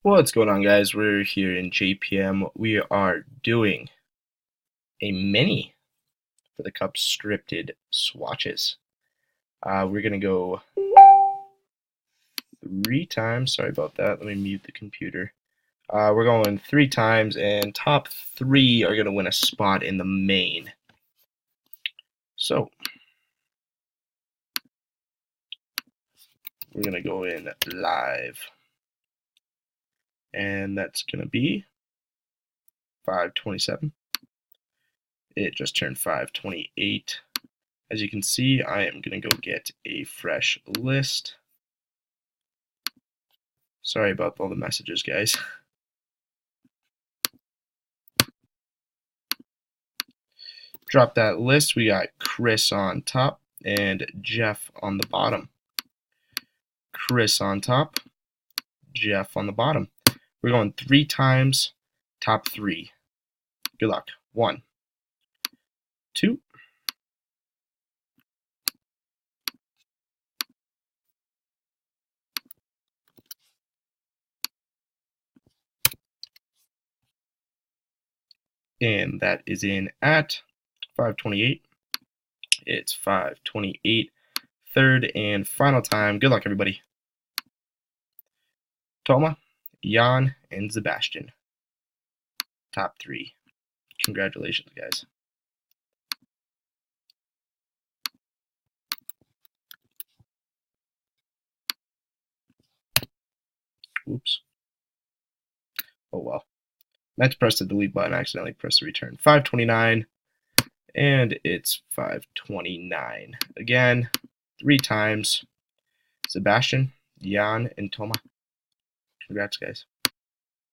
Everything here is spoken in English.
What's going on, guys? We're here in JPM. We are doing a mini for the Cup scripted swatches. We're going to go 3 times. Sorry about that. Let me mute the computer. We're going 3 times, and top 3 are going to win a spot in the main. So, we're going to go in live. And that's going to be 527. It just turned 528. As you can see, I am going to go get a fresh list. Sorry about all the messages, guys. Drop that list. We got Chris on top and Jeff on the bottom. Chris on top, Jeff on the bottom. We're going 3 times, top 3. Good luck. 1, 2, and that is in at 528. It's 528. Third and final time. Good luck, everybody. Toma, Jan, and Sebastian. Top 3. Congratulations, guys. Oops. Oh well. Meant to press the delete button, accidentally pressed the return. 529, and it's 529. Again, 3 times. Sebastian, Jan, and Toma. Congrats, guys.